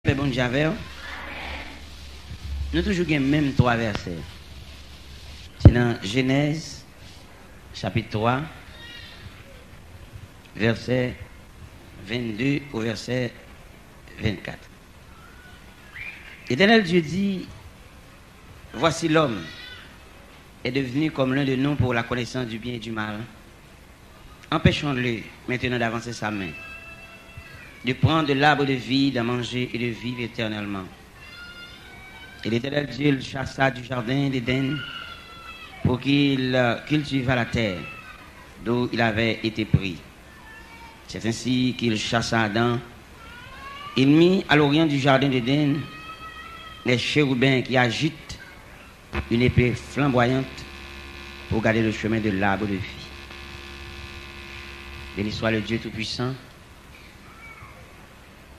Bon Javel, nous toujours même trois versets. C'est dans Genèse, chapitre 3, verset 22 au verset 24. L'Éternel Dieu dit, voici l'homme est devenu comme l'un de nous pour la connaissance du bien et du mal. Empêchons-le maintenant d'avancer sa main, de prendre de l'arbre de vie, d'en manger et de vivre éternellement. Et l'Éternel Dieu le chassa du jardin d'Éden pour qu'il cultivât la terre d'où il avait été pris. C'est ainsi qu'il chassa Adam. Il mit à l'orient du jardin d'Éden les chérubins qui agitent une épée flamboyante pour garder le chemin de l'arbre de vie. Béni soit le Dieu Tout-Puissant.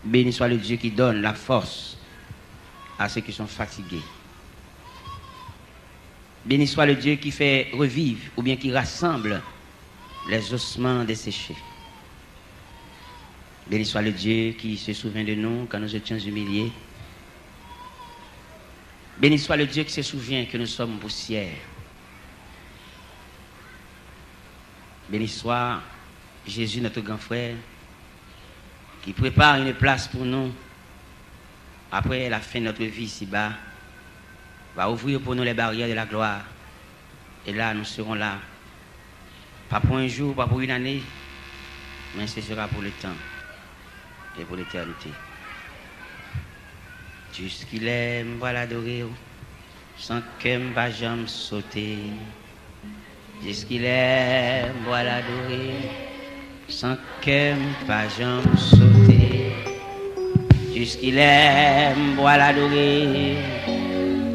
Béni soit le Dieu qui donne la force à ceux qui sont fatigués. Béni soit le Dieu qui fait revivre ou bien qui rassemble les ossements desséchés. Béni soit le Dieu qui se souvient de nous quand nous étions humiliés. Béni soit le Dieu qui se souvient que nous sommes poussière. Béni soit Jésus, notre grand frère, qui prépare une place pour nous après la fin de notre vie ici-bas, va ouvrir pour nous les barrières de la gloire. Et là, nous serons là, pas pour un jour, pas pour une année, mais ce sera pour le temps et pour l'éternité. Jusqu'il aime, voilà l'adorer, sans qu'aime pas jamais sauter. Jusqu'il aime, voilà l'adorer, sans qu'aime pas jamais sauter. Jusqu'il aime, voilà l'adorer,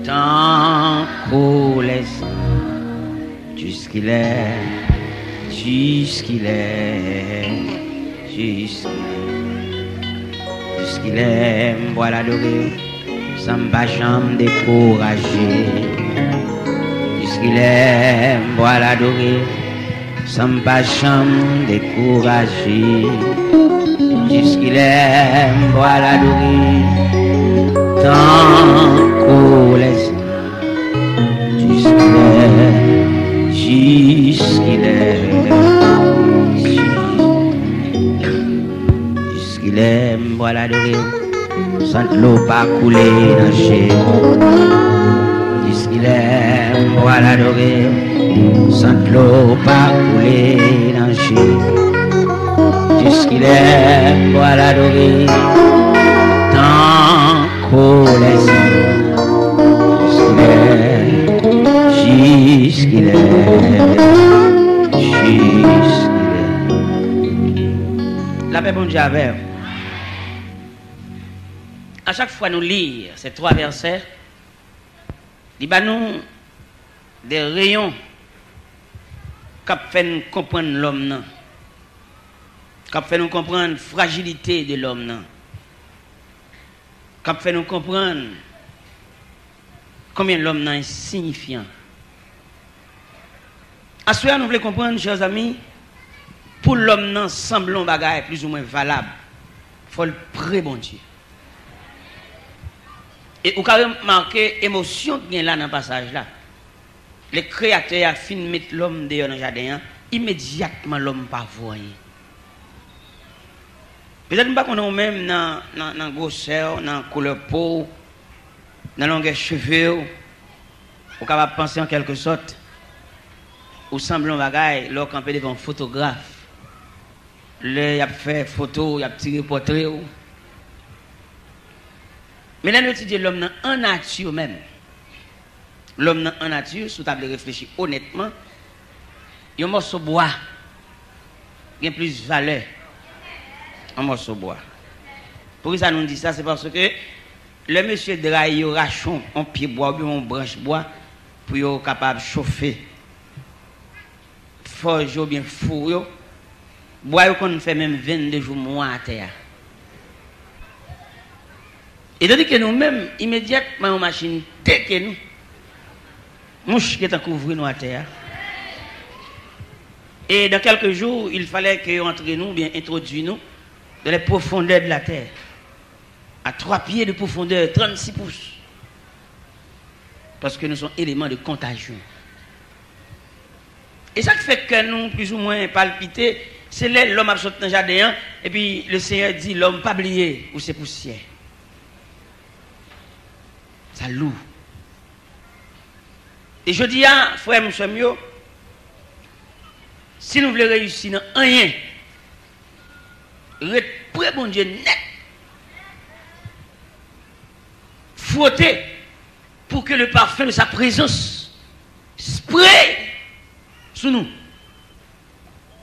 tant qu'on laisse. Jusqu'il aime, jusqu'il aime, jusqu'il aime, voilà l'adorer, sans pas jamais décourager. Jusqu'il aime, voilà l'adorer, sans pas jamais décourager. Jusqu'il aime, voilà l'adorer, tant qu'on laisse. Jusqu'il aime, voilà l'adorer, sans l'eau pas couler dans le chien. Jusqu'il aime, voilà l'adorer, sans l'eau pas couler dans le chien. Jusqu'il aime, voilà l'adorer, tant qu'on laisse. Jusqu'il aime. La paix bon Dieu avec. À chaque fois nous lire ces trois versets, il va nous des rayons qui fait nous comprendre l'homme, qui fait nous comprendre la fragilité de l'homme, qui fait nous comprendre combien l'homme est insignifiant. À ce moment, nous voulons comprendre, chers amis, pour l'homme, semblons bagaille plus ou moins valable. Il faut le prier, bon Dieu. Et vous avez marqué l'émotion qui est là dans le passage là. Le créateur a fini de mettre l'homme dehors dans le jardin, immédiatement l'homme pas voyé. Peut-être pas qu'on est même dans la grosseur, dans la couleur peau, dans la longueur de cheveux, vous pouvez penser en quelque sorte, ou semblant bagaille, lorsqu'on campé devant un photographe, il a fait photo, il a tiré portrait. Mais là, nous étudions l'homme en nature même. L'homme en nature, si vous avez réfléchi honnêtement, il y a un morceau de bois qui a plus de valeur. Un morceau de bois. Pourquoi ça nous dit ça? C'est parce que le monsieur draille au rachon, un pied bois ou une branche bois pour être capable de chauffer. Forge ou bien four. Bois qu'on fait même 22 jours mois à terre. Et tandis que nous-mêmes, immédiatement, en machine, dès que nous, mouche qui est couvert nous à terre. Et dans quelques jours, il fallait que entre nous, bien introduire nous dans les profondeurs de la terre. à 3 pieds de profondeur, 36 pouces. Parce que nous sommes éléments de contagion. Et ça qui fait que nous, plus ou moins, palpiter, c'est là l'homme a sauté dans le jardin, et puis le Seigneur dit, l'homme pas oublié, ou c'est poussière. Ça lourd. Et je dis, frère, monsieur, si nous voulons réussir dans rien, près bon Dieu net, frotter pour que le parfum de sa présence spray sur nous.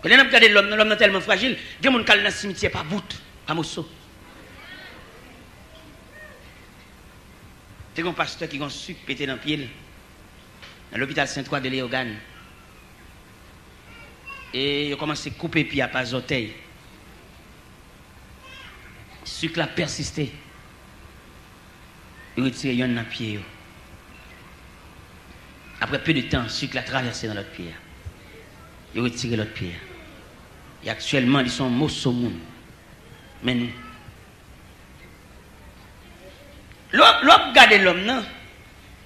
Quand on a regardé l'homme est tellement fragile, il y a des gens qui sont dans le cimetière par bout, par morceau. C'est un pasteur qui a un sucre pété dans le pied dans l'hôpital Saint-Croix de Léogane. Et il a commencé à couper pied à pas d'orteil. Le sucre a persisté. Il a retiré un dans le pied. Après peu de temps, le sucre a traversé dans l'autre pied. Il a retiré l'autre pied. Et actuellement, ils sont morceaux monde. Mais nous. L'homme regarde l'homme, non?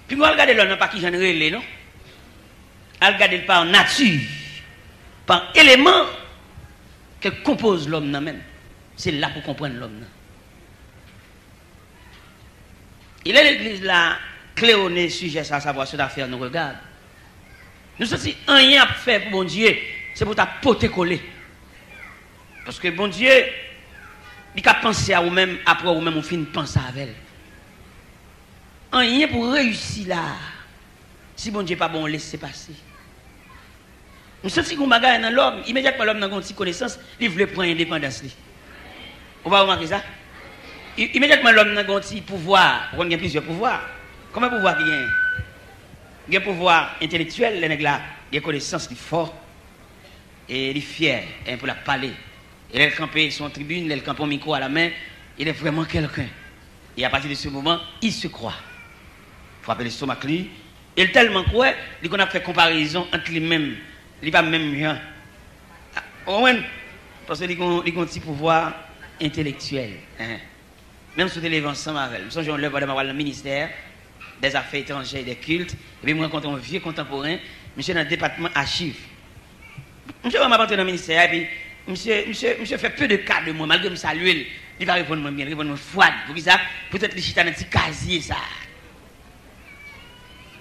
Puis moi, regarde l'homme, pas qui j'en ai, non? Elle regarde par nature, par élément que compose l'homme, non même. C'est là pour comprendre l'homme. Il est l'église là, cléonné, sujet à savoir ce d'affaire nous regarde. Nous sommes rien à faire pour bon Dieu, c'est pour ta pote coller. Parce que bon Dieu, il a pensé à vous-même, après vous-même, on finit de penser à elle. Rien pour réussir là. Si bon Dieu n'est pas bon, laissez passer. Nous sommes si vous m'avez dans l'homme, immédiatement l'homme n'a pas de connaissance, il veut prendre l'indépendance. Vous va remarquer ça? Immédiatement l'homme n'a pas de pouvoir, il y a plusieurs pouvoirs. Combien de pouvoirs il y a? Il y a un pouvoir intellectuel, il y a des connaissances qui sont fortes et il est fier pour la parler. Il est campé sur une tribune, il est campé au micro à la main, il est vraiment quelqu'un. Et à partir de ce moment, il se croit. Il faut appeler l'estomac lui. Il est tellement croit, il a fait comparaison entre lui-même. Il n'est pas même bien. Parce qu'il a un petit pouvoir intellectuel. Même si on est ensemble avec elle. Nous sommes dans le ministère des Affaires étrangères et des cultes. Et puis moi, je rencontre un vieux contemporain, monsieur dans le département archives. Monsieur va m'apporter dans le ministère, et puis monsieur fait peu de cas de moi, malgré me saluer. Il va répondre moi bien, il répondre moi froide. Pour qui ça? Peut-être qu'il chita dans un petit casier, ça.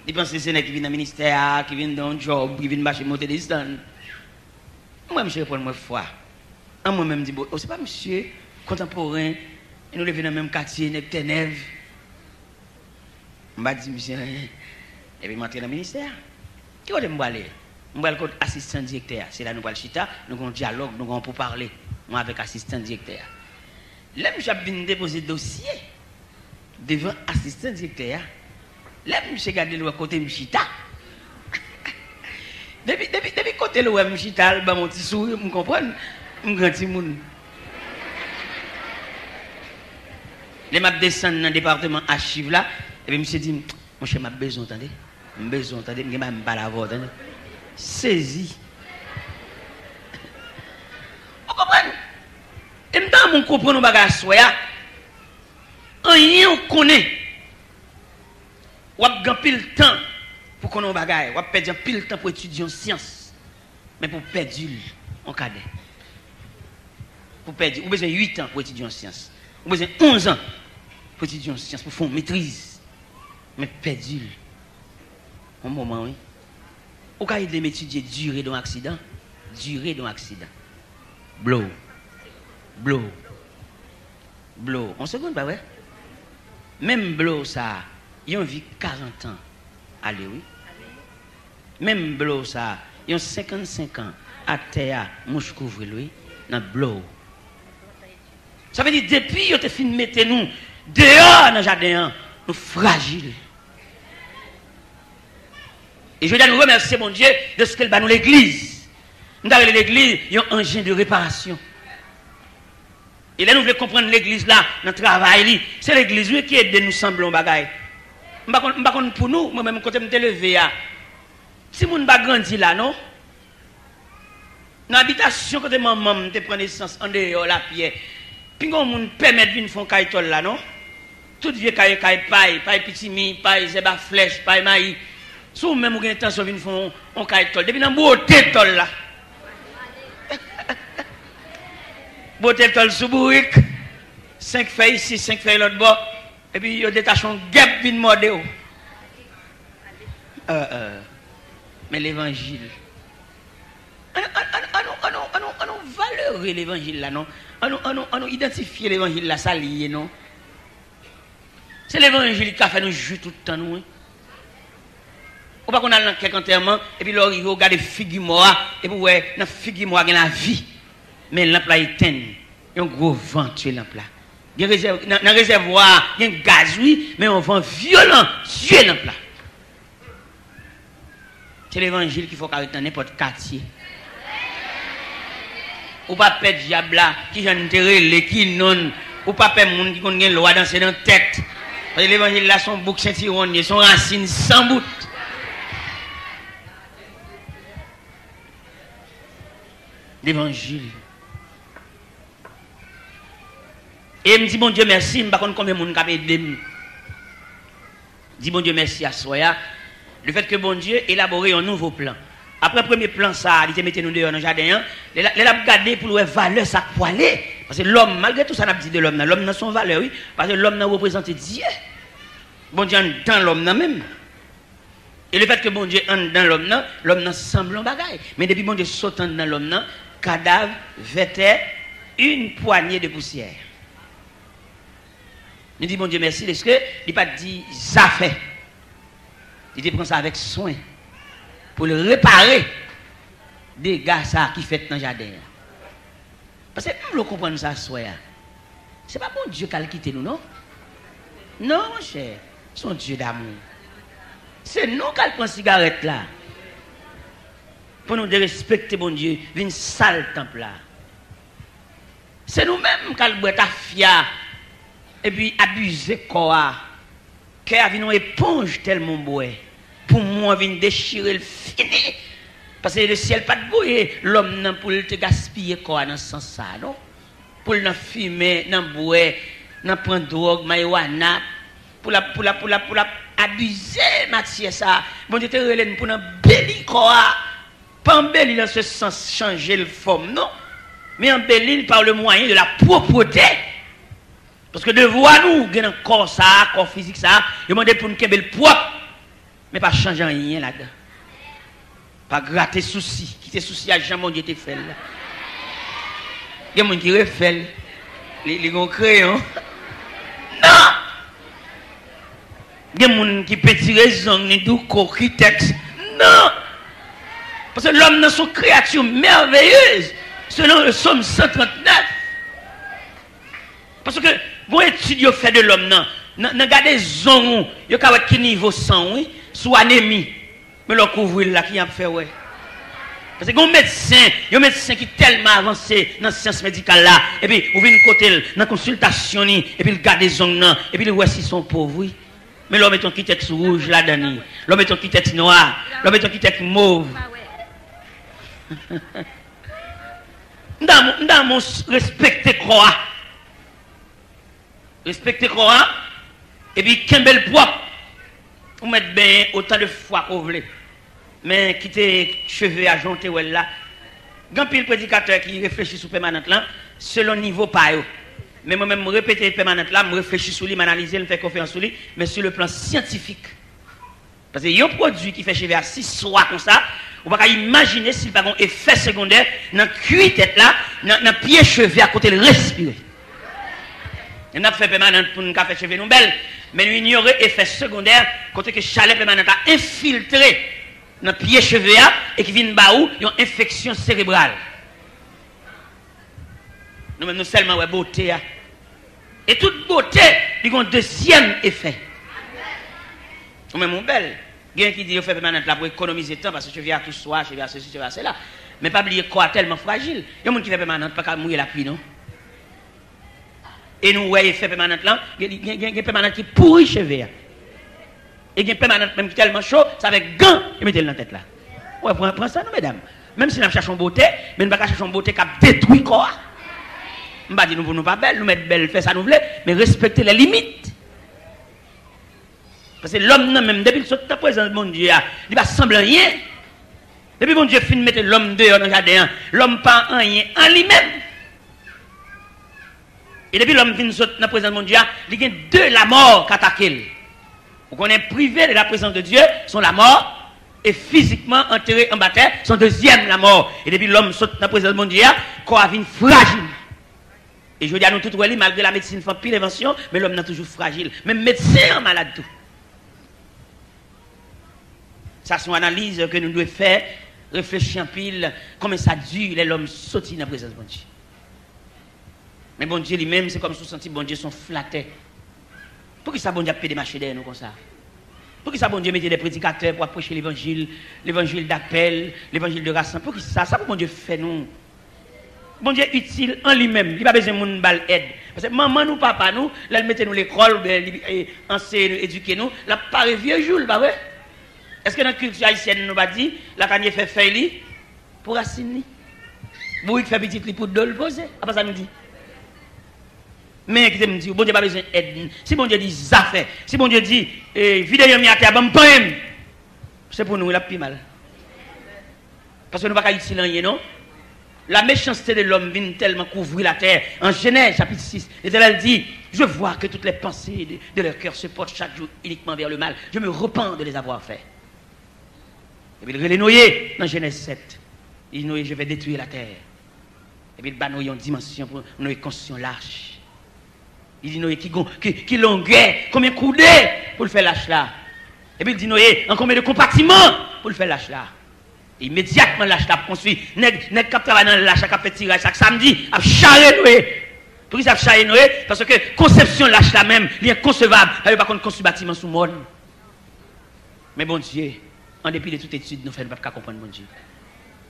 Il pense que c'est qui vient dans le ministère, qui vient dans un job, qui vient marcher monter des stands. Moi, monsieur répond moi froid. Moi-même, je dis, oh, c'est pas monsieur contemporain, et nous levons dans le même quartier, nous Ténèvres. Je dis, monsieur, et puis je rentre dans le ministère. Qui est-ce que je vais aller? Je vais aller assistant directeur. C'est là que nous allons chita, nous avons un dialogue, nous avons pour parler. Moi, avec assistant directeur. Là, je viens déposer le dossier devant assistant directeur. Là, je regarde le côté de chita. Depuis côté de chita, je mon petit sourire, je comprends. Je grand petit monde. Là, je descends dans le département archive là, et puis je me suis dit, mon cher, j'ai besoin, attendez. J'ai besoin, attendez, je ne vais pas la voir, attendez. Saisi. Vous comprenez? Et maintenant, mon comprend nos bagages soya. Rien on connaît. On a gagné le temps pour qu'on ait bagages. On a perdu pile temps pour étudier en sciences. Mais pour perdre en cadet. Pour perdre, on a besoin de 8 ans pour étudier en sciences. On a besoin de 11 ans pour étudier en sciences, pour faire une maîtrise. Mais perdu. Un moment, oui. Au cas où il étudier durée d'un accident, durée d'un accident. Blow. On se compte pas, ouais? Même blow, ça, il a vie 40 ans. Allez, oui. Même blow, ça, il a 55 ans. À terre, mouche couvre lui, dans blow. Ça veut dire, depuis, il a fini de mettre nous dehors dans le jardin, nous fragiles. Et je dois nous remercier, mon Dieu, de ce qu'elle bat nous l'église. Nous avons l'église, il y a un engin de réparation. Et là, nous voulons comprendre l'église là, notre travail. C'est l'église qui aide nous semblons bagaille. Je ne sais pas pour nous, moi-même, quand je me levé, si nous ne grandi là, non? Dans l'habitation, quand maman te prend naissance en dehors la pierre, puis on nous permet de venir faire un là, non? Tout vieux caille paille petit mi, paille c'est bas flèche, paille maïs. Sous même ou gen intention vinn font on caille tol. Depuis dans beauté tol là. Beauté tol sous bourrique. 5 feuilles ici, 5 feuilles l'autre bord. Et puis yo détache un guêpe vinn mordé. Mais l'évangile. On valeureux l'évangile là non. On identifier l'évangile là ça lié non. C'est l'évangile qui a fait nous jouer tout le temps nous. Ou pas qu'on a quelques enterrement et puis là on regarde figure mort et puis ouais dans figure mort il y a la vie. Mais lampe là éteint. Il y a un gros vent tuer lampe là. Dans le réservoir, il y a un gaz oui, mais un vent violent tuer lampe là. C'est l'évangile qu'il faut arrêter dans n'importe quartier. Ou pas perdre diable là qui j'en les qui non ou pas perdre monde qui connaît loi danser dans tête. Parce que l'évangile là son bouc Saint-Iron, son racine sans bout. L'évangile. Et me dit bon Dieu merci, me pas connait combien monde qui aidé. Dis bon Dieu merci à Soya. Le fait que bon Dieu élaboré un nouveau plan. Après le premier plan, ça, il te mettait nous dehors dans le jardin. Il a regardé pour le valeur, ça poilé. Parce que l'homme, malgré tout ça, on a dit de l'homme, l'homme n'a son valeur, oui. Parce que l'homme n'a représenté Dieu. Bon Dieu dans l'homme même. Et le fait que bon Dieu entre dans l'homme n'a semble en bagaille. Mais depuis bon Dieu saute dans l'homme, cadavre, vêtait, une poignée de poussière. Nous disons bon Dieu merci, parce que il n'a pas dit ça fait. Il te prend ça avec soin. Pour le réparer des gars ça qui fait dans le jardin. Parce que nous comprenons ça ce c'est pas bon Dieu qui a quitté nous, non? Non, mon cher. Son Dieu d'amour. C'est nous qui prend cigarette là. Pour nous de respecter bon Dieu, une sale temple là. C'est nous-mêmes qui avons ta fia et puis abuser quoi. Qui a une éponge tellement bois. Pour moi, vient déchirer le fini. Parce que le ciel pas de bouillir. L'homme n'a pour te gaspiller quoi dans ce sens ça, non? Pour le fumer, dans boire, dans prendre drogue, marijuana, pour la abuser matière ça. Bon Dieu te relève pour embellir quoi? Pas embellir dans ce sens changer le forme, non? Mais embellir par le moyen de la propreté. Parce que de voir nous, un corps ça, corps physique ça, demander pour nous qu'elle propre. Mais pas changer rien là-dedans. Pas gratter souci. Qui te souci à jamais, mon Dieu te fait là. Il y a des gens qui refait. Les gros crayons. Non! Il y a des gens qui peuvent tirer zong, ni dou, qui texte. Non! Parce que l'homme dans son créature merveilleuse. Selon le psaume 139. Parce que, bon étude fait de l'homme, non. Regardez zong, il y a quel niveau sang, oui. Sous anémie, mais le couvrir là qui a fait ouais. Parce que un médecin qui est tellement avancé dans la science médicale là, et puis vous venez côté dans la consultation, et puis il garde des ongles, et puis il voit si sont pauvres, oui. Mais l'homme est qui tête rouge là dedans, l'homme est qui tête noir, l'homme est qui tête mauve. Dans mon respecter croix, et puis qu'un bel propre. Vous mettez bien autant de fois que vous voulez. Mais quittez cheveux à jonter là. Grand pile prédicateur qui réfléchit sur permanente là, selon niveau pas yo. Mais moi-même, je répète permanente là, je réfléchis sur lui, je analyse, je fais confiance sur lui, mais sur le plan scientifique. Parce qu'il y a un produit qui fait cheveux à 6 soirs comme ça, on ne peut pas imaginer s'il n'y a pas un effet secondaire dans la cuir tête là, dans le pied cheveux à côté de respirer. On a fait permanente pour nous faire cheveux nous belles. Mais nous ignorons l'effet secondaire côté que chalet permanent a infiltré dans le pied cheveux et qui vient baou une infection cérébrale. Nous seulement ouais beauté. Et toute beauté, il y a un deuxième effet. Nous même mon belle. Il y a qui dit fait permanent là pour économiser temps parce que je viens à tout soir, je viens à ceci, je viens à cela. Mais pas oublier quoi tellement fragile. Il y a des gens qui fait permanent pas qu'à mouiller la pluie non. Et nous, ouais, fait permanente là, il y a permanente qui pourrit cheveux. Et il y a permanente même qui est tellement chaud, ça avec gants, et mettez-le dans la tête là. Ouais, prends ça, non, mesdames. Même si nous cherchons beauté, mais nous ne pas chercher beauté qui détruit quoi. On va dire nous ne pas belle, nous mettre belle, faire ça nous voulons, mais respecter les limites. Parce que l'homme, même, depuis qu'il est présent de mon Dieu, il va sembler rien. Depuis que mon Dieu finit de mettre l'homme dehors dans le jardin, l'homme pas rien en lui-même. Et depuis l'homme finit dans la présence de mon Dieu, il y a deux la mort qui attaquent. Vous connaissez privé de la présence de Dieu, sont la mort, et physiquement enterré en baptême, son deuxième la mort. Et depuis l'homme saute dans la présence de mon Dieu, corps vient fragile. Et je dis à nous tous, malgré la médecine fait pile invention, mais l'homme est toujours fragile. Même médecin en malade tout. Ça, c'est une analyse que nous devons faire, réfléchir en pile, comment ça dure, l'homme saute dans la présence de mon Dieu. Mais bon Dieu lui-même, c'est comme si vous sentiez bon Dieu sont flattés. Pourquoi ça bon Dieu a fait des marchés derrière nous comme ça? Pourquoi ça bon Dieu mettait des prédicateurs pour prêcher l'évangile, l'évangile d'appel, l'évangile de rassemblement? Pourquoi ça bon Dieu fait nous? Bon Dieu est utile en lui-même, il n'a pas besoin de nous aide. Parce que maman nous, papa nous, là, il mettait nous l'école, enseigner, éduquer nous, là, pas le vieux jour, pas vrai? Est-ce que dans la culture haïtienne, nous va dire, la cagne fait feuille pour racine? Vous fait petit pour le poser, après ça nous dit. Mais qui me dit, bon Dieu n'a pas besoin d'aide. Si bon Dieu dit, ça fait. Si bon Dieu dit, vidéo mi à terre, bon poème. C'est pour nous, il a plus mal. Parce que nous ne pouvons pas utiliser rien, non? La méchanceté de l'homme vient tellement couvrir la terre. En Genèse, chapitre 6, l'Éternel dit, je vois que toutes les pensées de leur cœur se portent chaque jour uniquement vers le mal. Je me repens de les avoir fait. Et puis il les noyer dans Genèse 7. Il dit, Noé, je vais détruire la terre. Et puis il bat Noé en dimension pour Noé construire l'arche. Il dit Noé qui longueur, combien de coudées pour le faire l'arche là. Et puis il dit Noé, en combien de compartiments pour le faire l'arche là. Et immédiatement l'arche là construit. Nèg qui travaille dans l'arche, qui fait tirer chaque samedi, a charré Noé. Pourquoi ça a charré Noé? Parce que conception l'arche là même, il est inconcevable. Il n'y a pas qu'on construit bâtiment sous monde. Mais bon Dieu, en dépit de toute étude, nous ne faisons pas comprendre mon Dieu.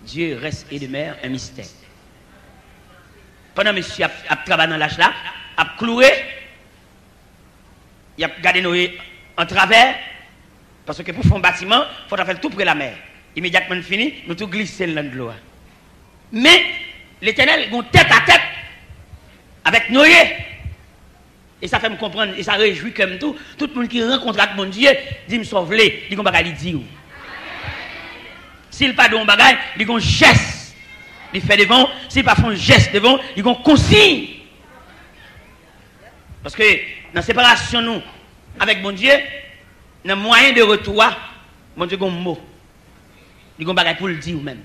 Dieu reste et demeure un mystère. Pendant que monsieur a travaillé dans l'arche là, a cloué, il a gardé Noé en travers, parce que pour faire un bâtiment, il faut faire tout près de la mer. Immédiatement fini, nous tout glisser dans l'eau. Mais l'Éternel, il tête à tête avec Noé. Et ça fait me comprendre, et ça réjouit comme tout. Tout le monde qui rencontre avec mon Dieu, dit me sauver, il dit qu'on va lui dire. S'il pas de bagage, il dit qu'on geste. Il fait devant, s'il pas fait un geste devant, il dit qu'on consigne. Parce que dans la séparation nous avec mon Dieu, dans le moyen de retour, mon Dieu a un mot. Il y a un bagage pour le dire même.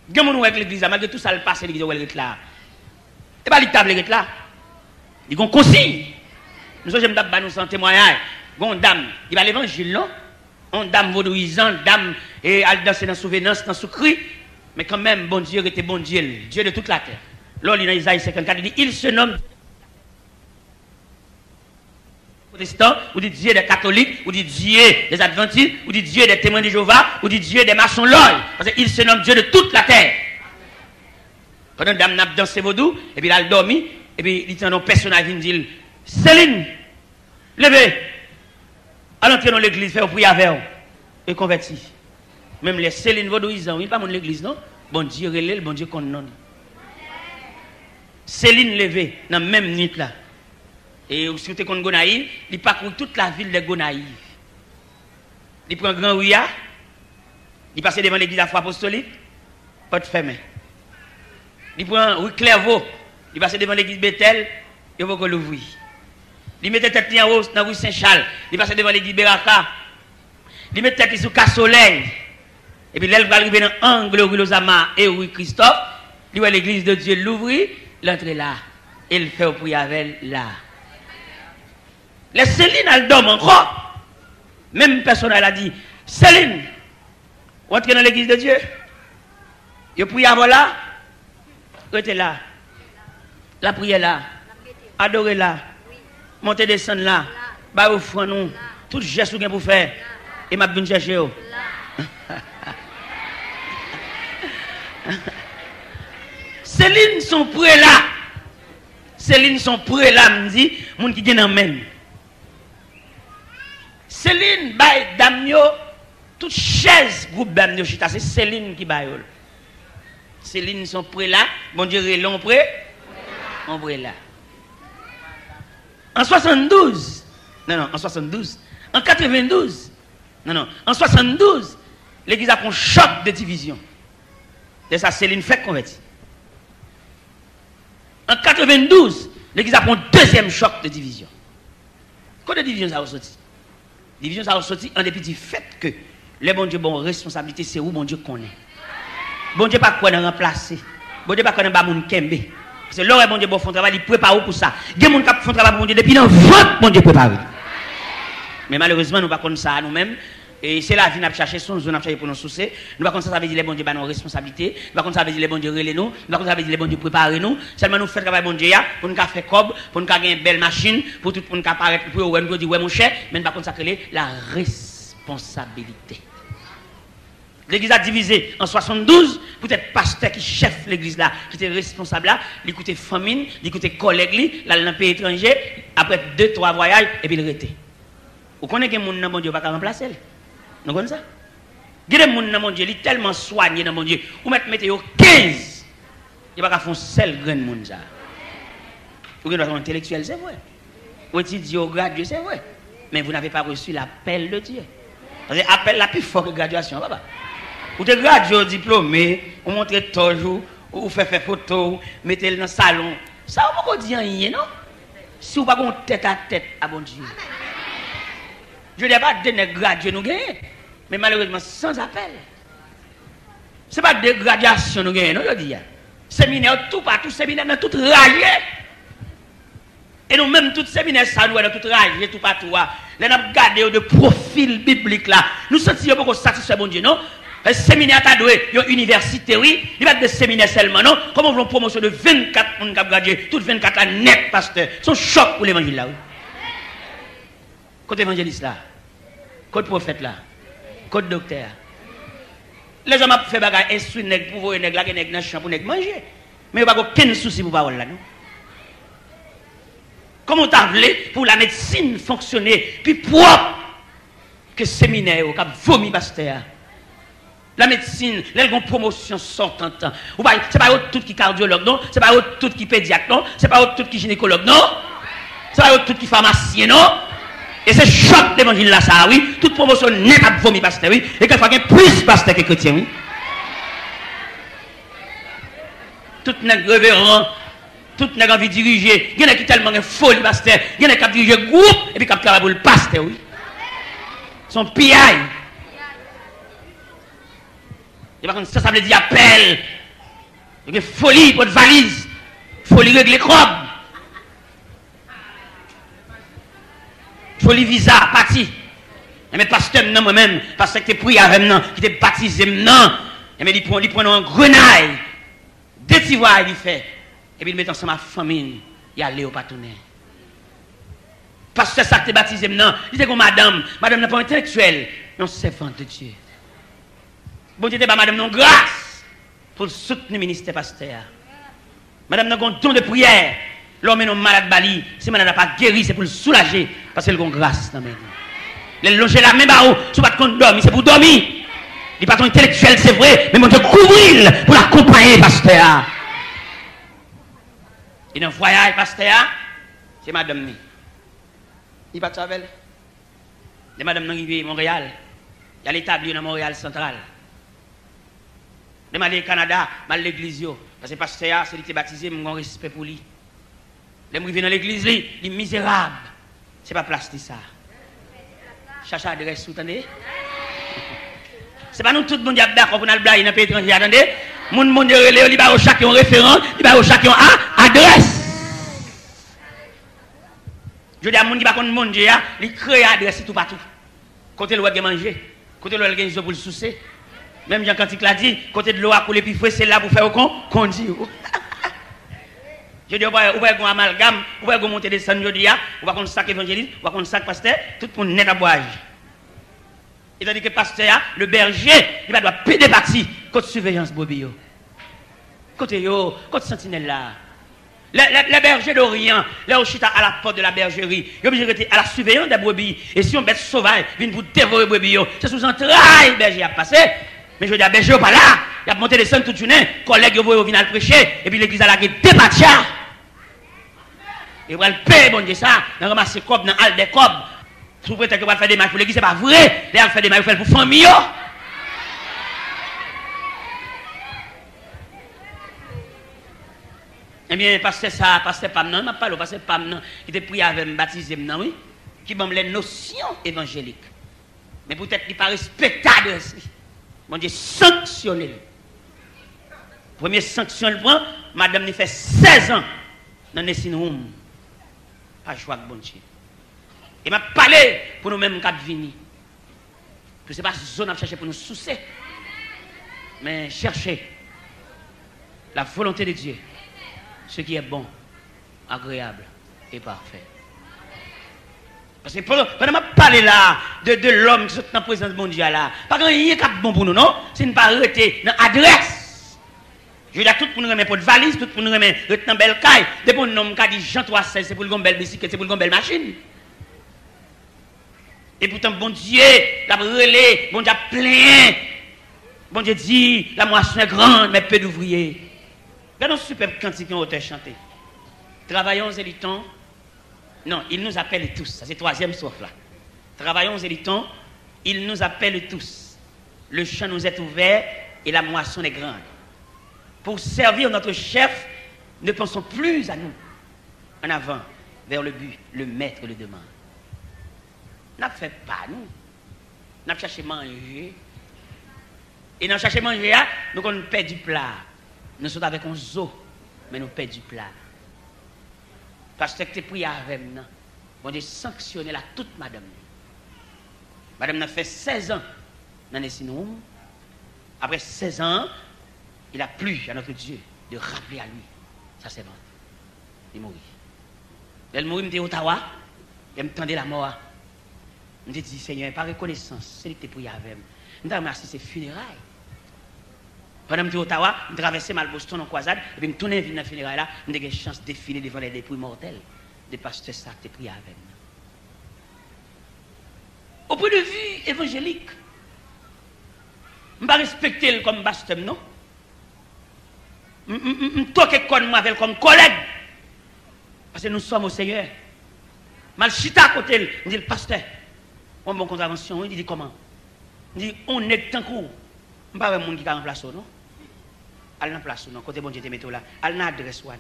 Il y a un avec l'église, malgré tout ça, le passe, l'église est là. Et pas l'étable est là. Il y a un consigne. Nous sommes nous en témoignage. Il y a une dame, il va l'évangile, non? Une dame vaudouisante, dame, et elle danse dans la souvenance, dans le cri. Mais quand même, bon Dieu était bon Dieu, Dieu de toute la terre. Là, il y a Isaïe 54, il dit, il se nomme protestants, ou dit Dieu des catholiques, ou dit Dieu des adventistes, ou dit Dieu des témoins de Jéhovah, ou dit Dieu des maçons l'œil. Parce qu'il se nomme Dieu de toute la terre. Quand une dame n'a dansé vaudou, et puis elle a dormi, et puis il dit un personnage qui dit Céline, levez, allez entrer dans l'église, faire prier avec vous, et converti. Même les Céline vaudouisants, il n'y a pas de l'église, non? Bon Dieu relève, bon Dieu qu'on non. Céline levée, dans la même nuit là. Et si vous êtes contre Gonaïve, il parcourt toute la ville de Gonaïve. Il prend Grand Ouya, il passe devant l'église de la foi apostolique, porte fermée. Il prend Rue Clairvaux, il passe devant l'église Bethel, il va l'ouvrir. Il met tête en haut dans Rue Saint-Charles, il passe devant l'église Beraka, il met tête sur Cas-Soleil, et puis là, il va arriver dans l'angle Rue Lozama et Rue Christophe, il voit l'église de Dieu l'ouvrir, l'entrée là, et il fait prier avec elle là. Les Céline, elle dorment encore. Même personne, elle a dit, Céline, entrez dans l'église de Dieu. Vous priez avant là, restez là. La prière là, adorez là, montez, descendre là, bah au front nous, tout geste que vous faire, et m'a bien chercher. Céline sont prêts là. Céline sont prêts là, me dit, moun qui gagne en même. Céline baille damnio, toute chaise groupe damnio chita, c'est Céline qui baille. Céline sont prêts là, bon Dieu l'on prêt, on prêt là. En 72, Non, non, en 72. En 92. Non, non, en 72, l'église a pris un choc de division. Et ça, c'est une fête convertie. En 92, l'église a pris un deuxième choc de division. Quand la division ça a sorti? Division ça a sorti en dépit du fait que les bon Dieu, bon responsabilité, c'est où bon Dieu connaît. Bon Dieu pas quoi de remplacer. Bon Dieu pas quoi de ba moun kembe. Parce que l'aurait bon Dieu bon font travail, il prépare pour ça. Des moun qui font travail pour bon Dieu depuis dans 20 bon Dieu prépare. Mais malheureusement nous pas comme ça nous-mêmes. Et c'est la vie n'a chercher son zone n'a chercher pour nous soucier. Nous pas comme ça veut dire les bon Dieu ba nos responsabilités. Nous pas comme ça veut dire les bon Dieu relais nous. Nous pas comme ça veut dire les bon Dieu préparer nous. Seulement nous faire travail bon Dieu pour nous faire cob, pour nous gagner une belle machine, pour tout pour nous apparaître pour nous dire ouais mon cher, mais nous pas comme ça la responsabilité. L'église a divisé en 72, peut-être pasteur qui chef l'église là, qui était responsable là, il coûtait famine, il coûtait collègue là dans le pays étranger, après 2-3 voyages et puis il était. Vous connaissez que mon nom bon Dieu pas remplacer. Vous connaissez ça? Il y a des gens dans Dieu, il est tellement soigné dans mon Dieu. Vous mettez 15. Il n'y a pas faire un seul grain de monde ça. Vous avez un intellectuel, c'est vrai. Vous étudiez au gradué, c'est vrai. Mais vous n'avez pas reçu l'appel de Dieu. Parce que l'appel la plus fort que la graduation, papa. Vous êtes gradué au diplômé, vous montrez toujours, vous faites photo, mettez-le dans le salon. Ça, vous ne pouvez pas dire rien, non? Si vous n'avez pas tête à tête à bon Dieu. Je ne dis pas de graduer nous gagner, mais malheureusement sans appel. Ce n'est pas de graduation nous gagner, non, je dis. Séminaire tout partout, séminaire dans tout rayé. Et nous même tout séminaire ça nous dans tout rayé, tout partout. Là nous regardons de profil biblique là. Nous sentons beaucoup satisfait bon Dieu, non? Le séminaire t'a doué, une université, oui. Il va être des séminaires seulement, non? Comme on veut une promotion de 24 personnes qui ont gradué, toutes 24 là, net, pasteur. C'est un choc pour l'évangile là, oui. Côté évangéliste là, côté prophète là, côté docteur. Les gens ont fait bagarre, instruire nèg pour voir nèg là, nèg dans champ pour nèg manger. Mais il n'y a pas aucun souci pour parole là, non? Comment t'as voulu pour la médecine fonctionner, puis propre que séminaire, au cap vomi pasteur. La médecine, les promotion sortant. C'est pas tout qui cardiologue, non? C'est pas tout qui pédiatre, non? C'est pas tout qui gynécologue, non? C'est pas tout qui pharmacien, non? Et c'est choc d'évangile là, ça, oui. Toute promotion n'est pas vomi pasteur, oui. Et quelquefois, il y a plus pasteur que chrétien, oui. Tout n'est révérend, tout n'est envie de diriger. Il y en a qui tellement folie pasteur. Il y en a qui dirigent le groupe et puis qui travaillent pour le pasteur, oui. Son PI. Et par contre, ça veut dire appel. Il y a folie pour votre valise. Folie régler crobe. Folie visa, parti. Mais pasteur, non, moi-même, parce que tu es pris avec moi, qui t'es baptisé, non. Mais il prend un grenaille. Deux petits voix, il fait. Et puis il met ensemble ma famille. Il allait au partenaire. Pasteur, ça que tu es baptisé, non. Il dit que madame n'est pas intellectuelle, mais on servante de Dieu. Bon Dieu, madame, non grâce pour soutenir le ministère pasteur. Madame, non don de prière. L'homme est malade bali. Si madame n'a pas guéri, c'est pour le soulager. Parce qu'elle a grâce. Elle loge la même barreau. Si vous ne pouvez pas dormir, c'est pour dormir. Il n'est pas intellectuel, c'est vrai. Mais mon Dieu, couvrir pour l'accompagner, pasteur. Et dans le voyage, pasteur, c'est madame. Il va avec elle. Les madame arrivée à Montréal. Il y a l'établi dans Montréal central. Je suis allé au Canada, je suis allé à l'église. Parce que le pasteur, c'est lui qui est baptisé, j'ai un respect pour lui. Je suis dans l'église, il est misérable. Ce n'est pas place de ça. Chacha adresse, vous entendez? Ce n'est pas nous tout le monde d'accord pour nous blaguer dans le pays étranger, attendez? Mon monde relève, il va au chacun référent, il va au chacun adresse. Je dis à mon qui va contre mon Dieu, il crée adresse tout partout. Côté le manger, côté le gagne pour le soucier. Même Jean Cantique l'a dit, côté de l'eau à couler, puis c'est là pour faire au qu'on dit. Je dis, on va un amalgame, on va monter des sangs, on va un sac évangéliste, on va un sac pasteur, tout pour net à boire. Et tandis que le pasteur, le berger, il va doit péder parti, côté surveillance bobio. Côté yo, côté sentinelle là. Les bergers d'Orient, là où chita à la porte de la bergerie, ils sont obligés de à la surveillance des brebis. Et si on bête sauvage vient pour dévorer les brebis, c'est sous entrailles le berger a passé. Mais je dis à berger pas là, il a monté des scènes toute journée, collègues au final prêcher, et puis l'église a lagué des batchas. Et va le payer, bon Dieu, ça, dans ramasser cob, dans hall des cob, Sous prétexte que vous faire des matchs pour l'église, c'est pas vrai. Là, vous faites des matchs pour famille. Eh bien, pasteur ça, pasteur Pam, non, m'a parlé, pasteur Pam, non, qui était prié avec me baptisé, non, oui, qui m'a les notions évangéliques. Mais peut-être qu'il n'est pas respectable aussi. Bon Dieu, sanctionner. Première sanction, le prend, madame nous fait 16 ans dans les Room. Pas choix de bon Dieu. Et m'a parlé pour nous-mêmes qui venir. Que ce n'est pas zone à chercher pour nous soucier. Mais chercher la volonté de Dieu. Ce qui est bon, agréable et parfait. Parce que pendant que je parle là de l'homme qui est dans la présence de mon Dieu là, pas qu'il y ait bon pour nous, non? C'est ne pas arrêter dans l'adresse. Je veux dire, tout pour nous remettre pour de valise, tout pour nous remettre dans belle caille. Depuis que nous dit Jean 3,16, c'est pour une belle bicyclette, c'est pour une belle machine. Et pourtant, bon Dieu, la relais, bon Dieu a plein. Bon Dieu dit, la moisson est grande, mais peu d'ouvriers. Regardons ce superbe cantique qu'on a chanté. Travaillons et luttons. Non, il nous appelle tous. Ça, c'est le troisième sauf là. Travaillons et luttons. Il nous appelle tous. Le champ nous est ouvert et la moisson est grande. Pour servir notre chef, ne pensons plus à nous. En avant, vers le but, le maître le demande. N'a fait pas nous. N'a cherché manger. Et dans chercher manger, nous on perd du plat. Nous sommes avec un zoo, mais nous perdons du plat. Parce que tu es pris avec nous. On a sanctionné la toute madame. Madame a fait 16 ans dans les Sinoum. Après 16 ans, il a plu à notre Dieu de rappeler à lui. Ça c'est bon. Il mourit. Elle mourit, il était à Ottawa. Elle me tendait la mort. Je me dis, Seigneur, par reconnaissance, c'est lui qui pris avec moi. Je me remercie ses funérailles. Pendant que je suis à Ottawa, je traversais mal Boston en croisade, et puis je tournais dans la funéraille là, j'ai eu une chance de défiler devant les dépouilles mortelles de pasteur ça qui pris avec moi. Au point de vue évangélique, je ne vais pas respecter comme pasteur, non? Je ne toque pas comme collègue. Parce que nous sommes au Seigneur. Mal chita à côté, je dis le pasteur, on bon contravention, il dit comment? Il dit on est tant court. Je ne sais pas si qui a remplacé non? Elle en place non, côté bon Dieu te mette là, elle n'a adresse non.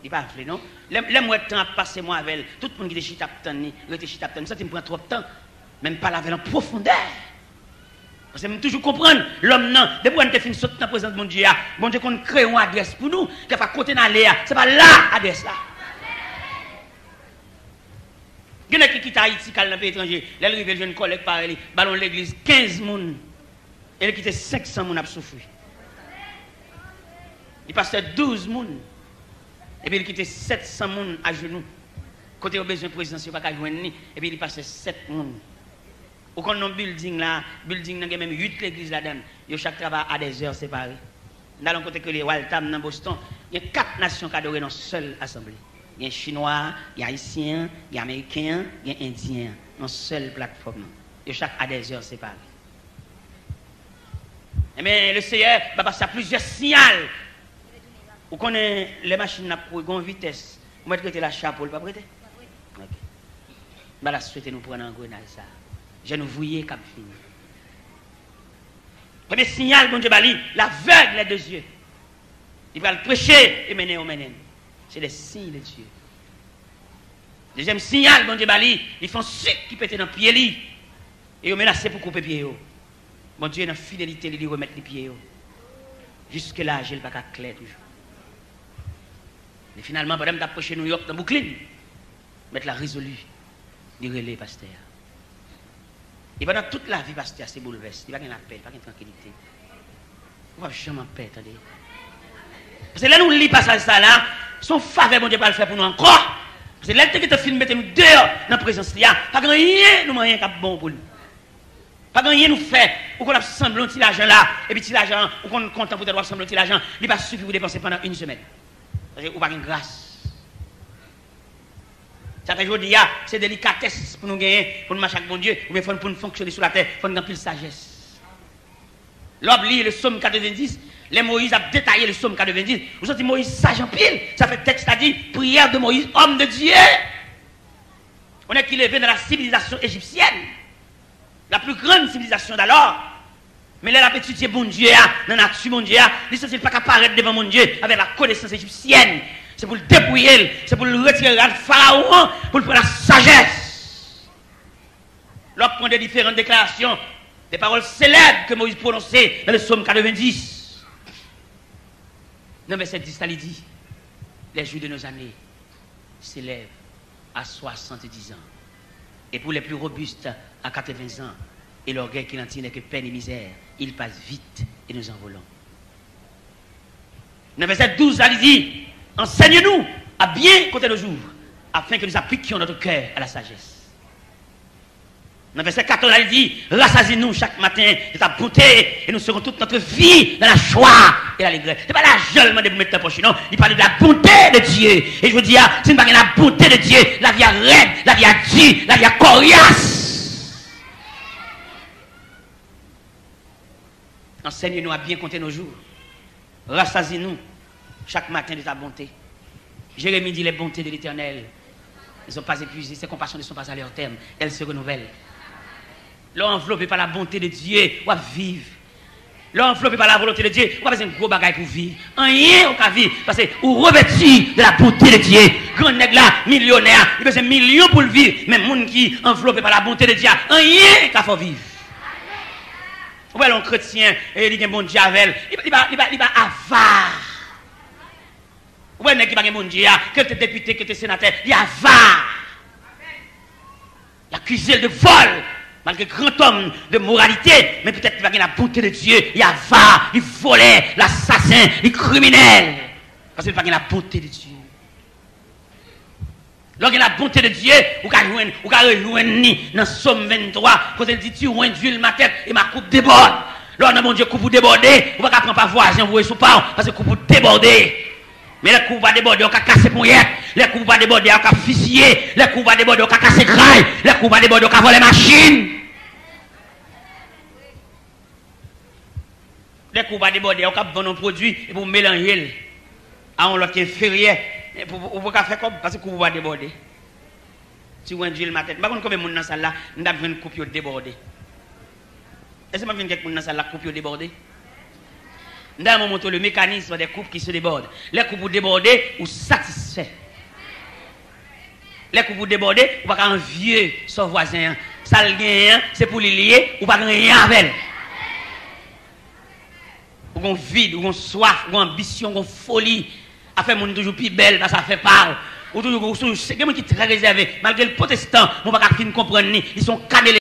Il pas fait non. Les mois de temps passé moi avec elle, tout le monde qui était chita tani, rete chita tani, ça me prend trop de temps, même pas la en profondeur. Parce que je toujours comprendre l'homme non, depuis qu'on te fin sauter dans la présence de mon Dieu, bon Dieu qu'on crée une adresse pour nous, qu'il faut côté dans l'air, c'est pas là adresse là. Il y en a qui quittent Haïti, qui dans le pays étranger, là ils arrivent jeune collègue par elle, ballon l'église 15 personnes. Et il quittait 500 personnes à souffrir. Il passait 12 personnes. Et puis il quittait 700 personnes à genoux. Côté au besoin présidentiel, pas qu'à joindre. Et puis il passait 7 personnes. Au qu'on a un building là, il y a même 8 églises là-dedans. Chaque travail à des heures séparées. Dans le côté que les Waltham dans Boston, il y a 4 nations qui adorent dans une seule assemblée. Il y a Chinois, il y a Haïtiens, il y a Américains, il y a Indiens. Dans une seule plateforme. Chaque à des heures séparées. Mais le Seigneur va passer à plusieurs signaux. Vous connaissez les machines à grande vitesse. Vous mettez la chapeau, pas prêter? Ok. Je vais souhaiter nous prendre en grenade ça. Je nous voyais comme fini. Premier signal, bon Dieu, l'aveugle des yeux. Il va le prêcher et mener au menen. C'est les signes de Dieu. Deuxième signal, bon Dieu, ils font ce qui peut être dans le pied. Et ils menacent pour couper les pieds. Mon Dieu, dans la fidélité, il remettre les pieds. Jusque-là, je n'ai pas clair toujours. Et finalement, pendant que d'approcher New York dans Brooklyn, mettre la résolue, du relais, pasteur. Et pendant toute la vie, pasteur, c'est bouleversé. Il n'y a pas de paix, pas de tranquillité. On ne va jamais en paix, attendez. Parce que là, nous lisons pas ça là, son faveur, mon Dieu, pas le faire pour nous encore. Parce que là, il te filme, mettez nous dehors dans la présence. Il n'y a pas rien, nous rien qui est bon pour nous. Pas rien nous fait, ou qu'on a semblé un petit argent là, et puis petit argent, ou qu'on est content pour avoir semblé un petit argent, il va suffire vous dépenser pendant une semaine. Parce que vous n'avez pas de grâce. Ça fait aujourd'hui, c'est délicatesse pour nous gagner, pour nous marcher avec mon Dieu, ou bien pour nous fonctionner sur la terre, pour nous avoir plus de sagesse. L'homme lit le psaume 90, les Moïse a détaillé le psaume 90. Vous sentez Moïse sage en pile, ça fait texte à dire, prière de Moïse, homme de Dieu. On est qu'il est dans la civilisation égyptienne, la plus grande civilisation d'alors. Mais là, la petite bon Dieu, dans la nature, mon Dieu, il ne peut pas apparaître devant mon Dieu avec la connaissance égyptienne. C'est pour le dépouiller, c'est pour le retirer le pharaon, pour le prendre la sagesse. L'autre prend des différentes déclarations, des paroles célèbres que Moïse prononçait dans le psaume 90. Dans verset 10, il dit, les jours de nos années s'élèvent à 70 ans. Et pour les plus robustes, à 80 ans. Et l'orgueil qui n'en tient que peine et misère, il passe vite et nous envolons. Dans verset 12, il dit, enseigne-nous à bien compter nos jours, afin que nous appliquions notre cœur à la sagesse. Dans verset 14, il dit, rassasie-nous chaque matin de ta bonté, et nous serons toute notre vie dans la joie et l'allégresse. Ce n'est pas l'argent de mettre ta poche, non. Il parle de la bonté de Dieu. Et je veux dire, si nous ne parlons pas de la bonté de Dieu, la vie est raide, la vie est dure, la vie est coriace. Enseigne-nous à bien compter nos jours. Rassasie-nous chaque matin de ta bonté. Jérémie dit les bontés de l'Éternel ne sont pas épuisées, ses compassions ne sont pas à leur terme, elles se renouvellent. L'enveloppé par la bonté de Dieu, on va vivre. L'enveloppé par la volonté de Dieu, on va faire un gros bagage pour vivre. Rien on va vivre, parce que on revêtit de la bonté de Dieu. Grand nègre là, millionnaire, il fait un million pour le vivre, mais monde qui enveloppé par la bonté de Dieu, rien qu'il faut vivre. Ouais, l'on chrétien, il dit bon Dieu avec il va avare. Ouais, n'est-ce pas bon Dieu, que tu es député, que tu es sénateur, il avare. Il accuse de vol, malgré grand homme de moralité, mais peut-être qu'il va gagner la bonté de Dieu, il avare, il volait, l'assassin, il criminel. Parce qu'il va gagner la bonté de Dieu. Lorsqu'il y a la bonté de Dieu, vous pouvez rejoindre dans Somme 23, quand il dit, tu oins d'huile ma tête et ma coupe déborde. Lorsque mon Dieu coupe vous déborder, vous ne pouvez pas prendre voisin, vous sous pas, parce que coupe vous déborder. Mais les coups va déborder, on va casser pour hier. Les coups va déborder, on va fusiller. Les coups va déborder, on va casser graille. Les coups va déborder, on va voler machine. Les coups va déborder, on va vendre un produit et pour mélanger à un autre inférieur. Vous pouvez faire comme parce que vous va déborder. Si vous avez ma tête, je ne sais pas combien de monde dans la salle là, nous avons une coupe débordée. Est-ce que vous avez quelqu'un dans la salle là, coupe débordée? Nous avons montré le mécanisme des coupes qui se débordent. Les coupes débordées, ou satisfait. Les coupes débordées, ou pas un vieux son voisin. Ça le gagne, c'est pour les lier, ou pas rien avec. Ou qu'on vide, ou qu'on soif, ou qu'on ambition, ou qu'on folie. A fait mon toujours plus belle, ça fait part. Ou toujours, c'est quelqu'un qui est très réservé. Malgré le protestant, on ne va pas comprendre. Ils sont cadrés.